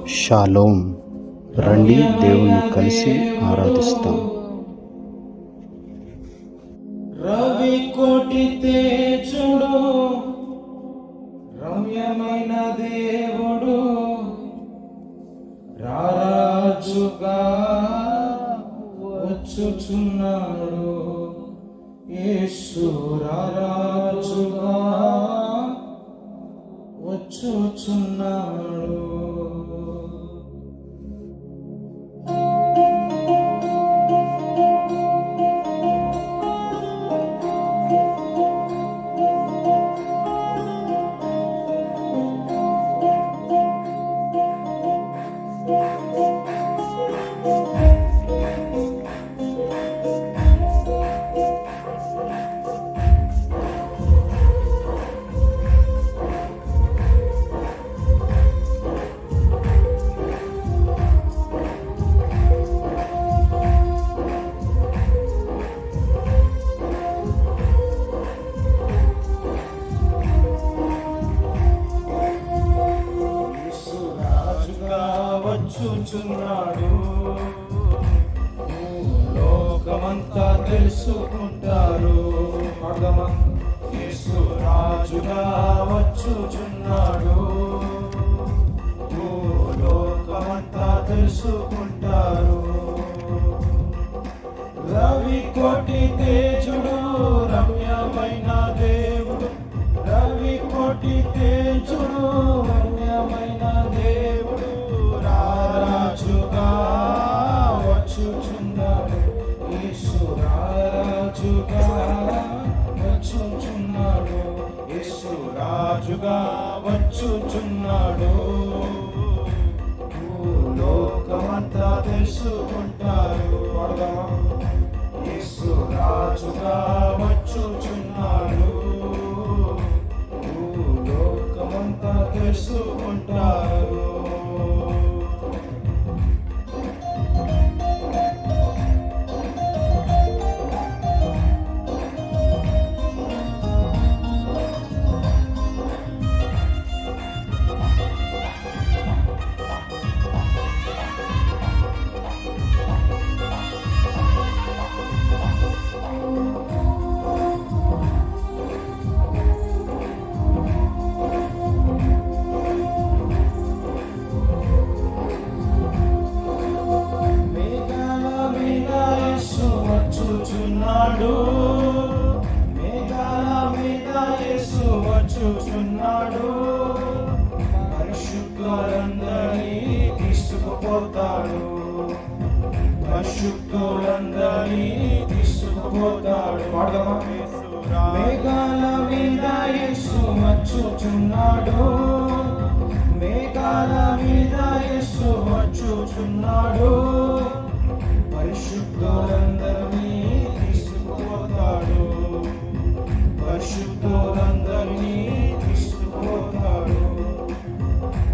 Shalom. రండి, దేవుణ్ణి కలిసి ఆరాధిస్తాం. రవి కోటి తేజుడు, రమ్యమైన దేవుడు, రారాజుగా వచ్చుచున్నాడు. యేసు రారాజుగా వచ్చుచున్నాడు. వచ్చుచున్నాడు. లోకమంతా తెలుసుకుంటారు. యేసు రాజుగా వచ్చుచున్నాడు. లోకమంతా తెలుసుకుంటారు. రవి కోటి తేజుడు, రమ్యమైన దేవుడు, రవి కోటి తేజుడు, రమ్యమైన దేవుడు, రారాజుగా వచ్చుచున్నాడు. యేసు రారాజుగా వచ్చుచున్నాడు. యేసు రాజుగా వచ్చుచున్నాడు. లోకమంతా తెలుసుకుంటారు. యేసు రాజుగా వచ్చుచున్నాడు. లోకమంతా తెలుసుకుంటారు. మేఘాల మీద యేసు వచ్చుచున్నాడు. పరిశుద్ధులందరినీ తీసుకుపోతాడు. పరిశుద్ధులందరినీ తీసుకుపోతాడు. మేఘాల మీద యేసు వచ్చుచున్నాడు. మేఘాల మీద యేసు వచ్చుచున్నాడు. పరిశుద్ధులందరినీ తీసుకుపోతాడు. పరిశుద్ధులందరినీ తీసుకుపోతాడు.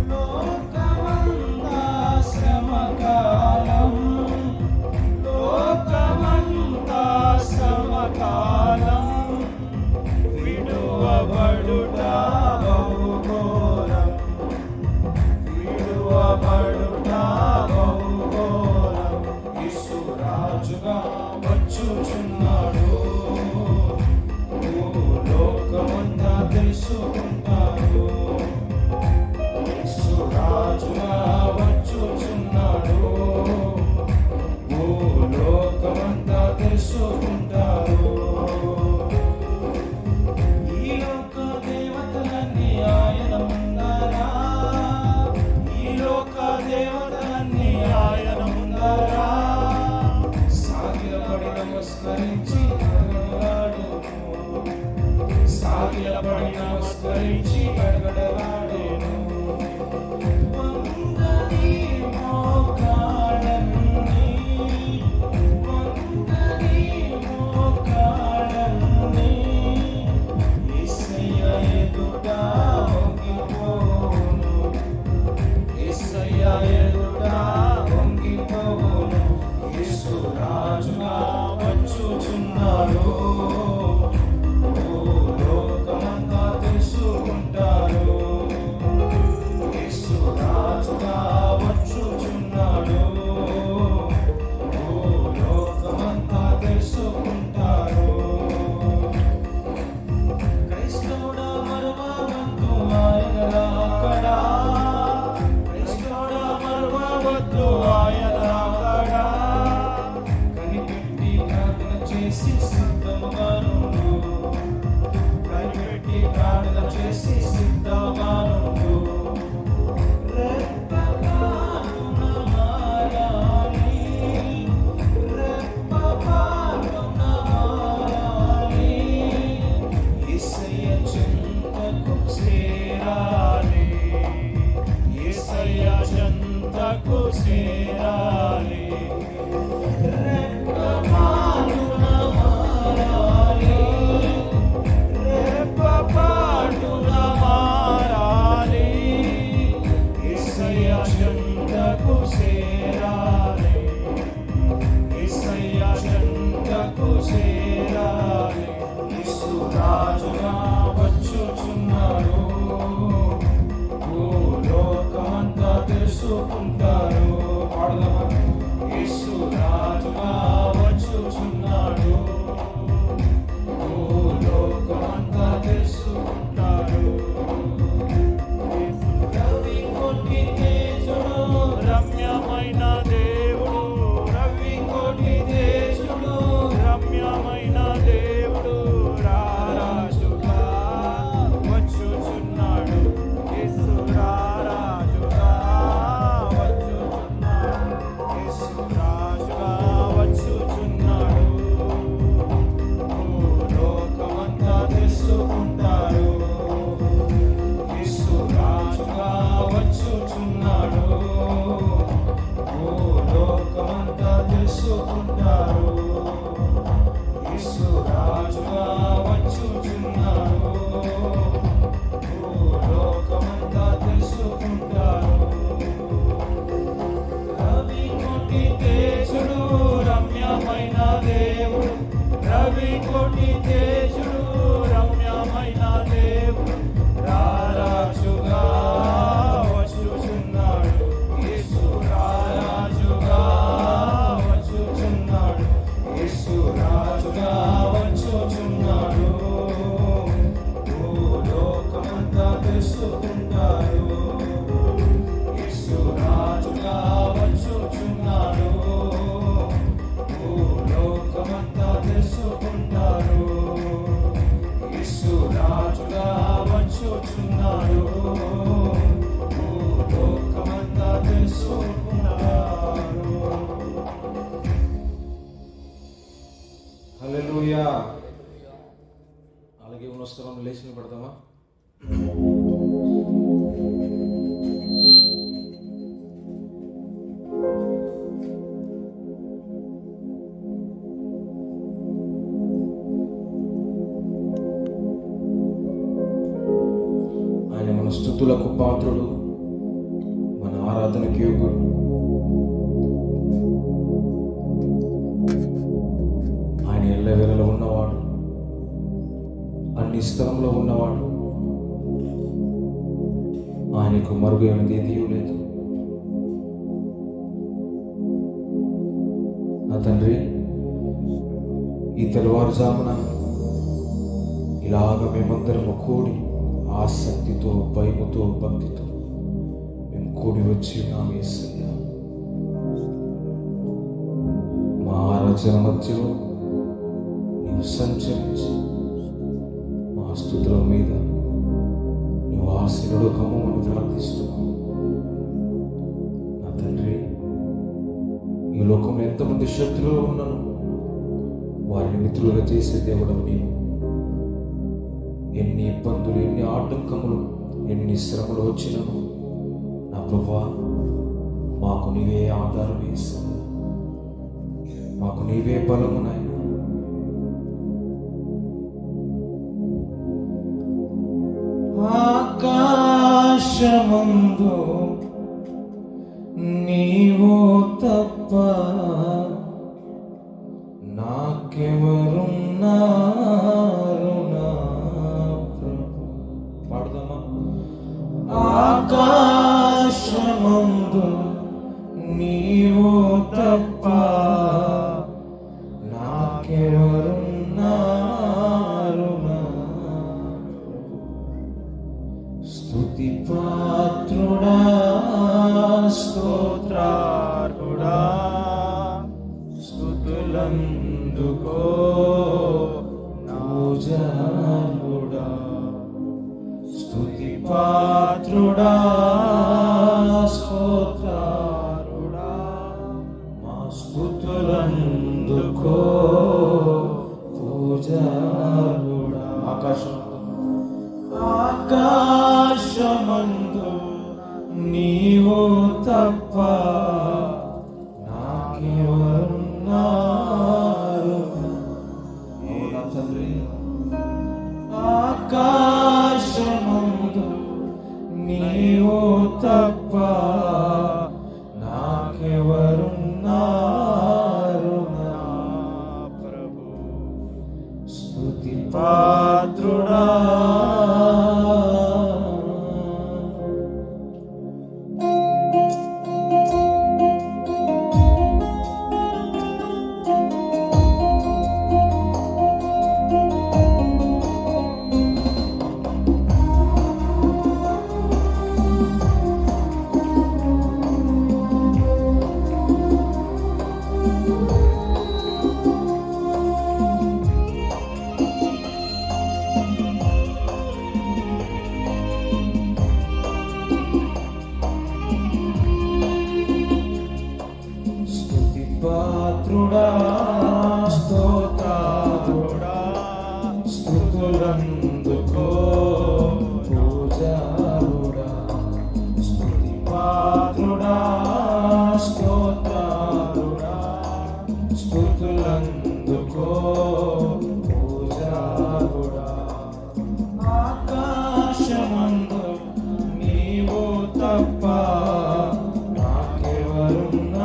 లోకమంతా శ్రమకాలం, లోకమంతా శ్రమకాలం, విడువబడుట బహుఘోరం, విడువబడుట బహుఘోరం. యేసు రాజుగా వచ్చుచున్నాడు. చెంతకు చేరాలి. రెప్పపాటున మారాలి, రెప్పపాటున మారాలి. యేసయ్య చెంతకు చేరాలి, యేసయ్య చెంతకు చేరాలి. యేసు రాజుగా వచ్చుచున్నాడు, లోకమంతా తెలుసుకుంటారు. పాడదామా? యేసు రాజుగా వచ్చుచున్నాడు, లోకమంతా తెలుసుకుంటారు. రవి కోటి తేజుడు, రమ్యమైన దేవుడు, రవి కోటి తేజుడు, రమ్యమైన దేవుడు రారాజుగా వచ్చుచున్నాడు. యేసు రారాజుగా వచ్చుచున్నాడు, యేసు రాజుగా వచ్చుచున్నాడు. లోకమంతా తెలుసుకుంటారు. యేసు రాజుగా వచ్చుచున్నాడు, లోకమంతా తెలుసుకుంటారు. యేసు రాజుగా వచ్చుచున్నాడు, లోకమంతా తెలుసుకుంటారు. రవి కోటి తేజుడు, రమ్యమైన దేవుడు, రవి కోటి తేజుడు, రమ్యమైన దేవుడు రారాజుగా వచ్చుచున్నాడు. యేసు రారాజుగా వచ్చుచున్నాడు, యేసు రాజుగా వచ్చుచున్నాడు. లోకమంతా తెలుసుకుంటారు. యేసు రాజుగా వచ్చుచున్నాడు, లోకమంతా తెలుసుకుంటారు. యేసు రాజుగా వచ్చుచున్నాడు, లోకమంతా తెలుసుకుంటారు. హల్లెలూయా. అలాగే ఉన్న స్థలం లేచి నిలబడదామా? ఆయన మన స్తుతులకు పాత్రుడు, మన ఆరాధనకు యోగ్యుడు. ఆయన ఎల్లవేళలో ఉన్నవాడు, అన్ని స్థలంలో ఉన్నవాడు. ఆయనకు మరుగు ఏమిది ఏదీ లేదు. నా తండ్రి, ఈ తెల్లవారుజామున ఇలాగ మేమందరము కూడి ఆసక్తితో, భయముతో, భక్తితో మేము కూడి వచ్చి ఉన్నాము యేసయ్య. మా ఆరాధన మధ్యలో నీవు సంచరించి మా స్తుతుల మీద నువ్వు ఆశీనుడు కమ్మని ప్రార్థిస్తున్నావు. నా తండ్రి, ఈ లోకంలో ఎంతమంది శత్రువులు ఉన్నాను, వారిని మిత్రులుగా చేసే దేవుడవు నీవు. ఎన్ని ఇబ్బందులు, ఎన్ని ఆటంకములు, ఎన్ని శ్రమలు వచ్చినను నా ప్రభువా, మాకు నీవే ఆధారం వేస్తావు, మాకు నీవే బలము నాయన. ఆకాశమందు నీవు తప్ప నాకెవరున్నారు నా ప్రభు? పాడదామా? ఆకాశమందు నీవు తప్ప నాకెవరున్నారు నా ప్రభు? స్తుతి పాత్రుడా, స్తోత్రార్హుడా, స్తుతులందుకో పూజార్హుడా. స్తుతి పాత్రుడా, స్తోత్రార్హుడా, మా నీవు తప్ప నాకెవరున్నారు? అవునా తండ్రి? ఆకాశమందు నీవు తప్ప నాకెవరున్నారు? నా ప్రభు స్తుతి పాత్రుడా, పాత్రుడా, స్తోత్రుడా, స్తుతులందుకో పూజారుడా. స్తుతి పాత్రుడా, స్తోత్రుడా, స్తుతులందుకో పూజారుడా. ఆకాశమందు నీవు తప్ప నాకెవరున్నారు?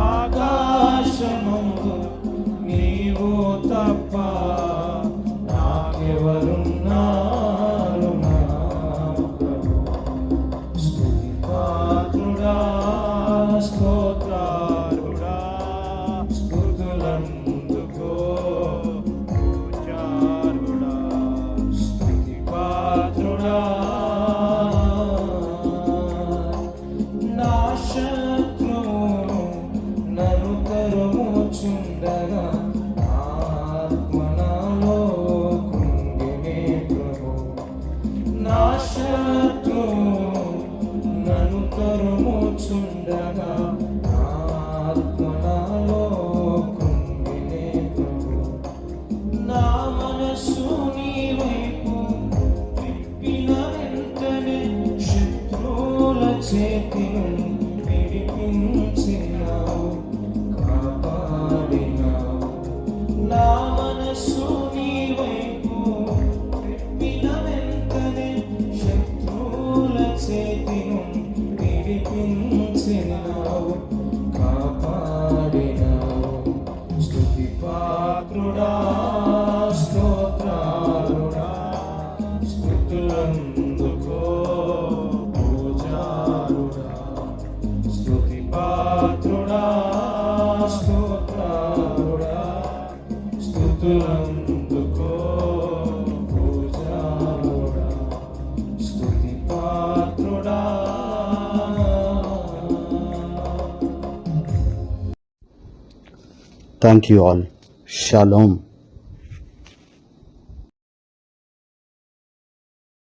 ఆకాశమందు నీవు తప్ప నాకెవరున్నారు? నా ప్రభు స్తుతి పాత్రుడా, స్తోత్రుడా, స్తుతులందుకో పూజారుడా. స్తుతి పాత్రుడా, నా శత్రువును నన్ను తరుముచుండగా ఆత్మనాలో కృంగినే ప్రభు. నా శత్రువును నన్ను తరుముచుండగా ఆత్మనాలో కృంగినే ప్రభు. నా మనస్సు నీ వైపు తిప్పిన వెంటనే శత్రువుల చేతి నుండి విడిపించినావు, కాపాడినావు. నా మనస్సు నీ వైపు తిప్పిన వెంటనే శత్రువుల చేతి నుండి విడిపించినావు, కాపాడినావు. స్తుతి పాత్రుడా, స్తోత్రుడా, స్తుతులందుకో పూజారుడా. స్తుతి పాత్రుడా, స్తోత్రుడా, స్తుతులందుకో పూజారుడా. స్తుతి పాత్రుడా. Thank you all. Shalom.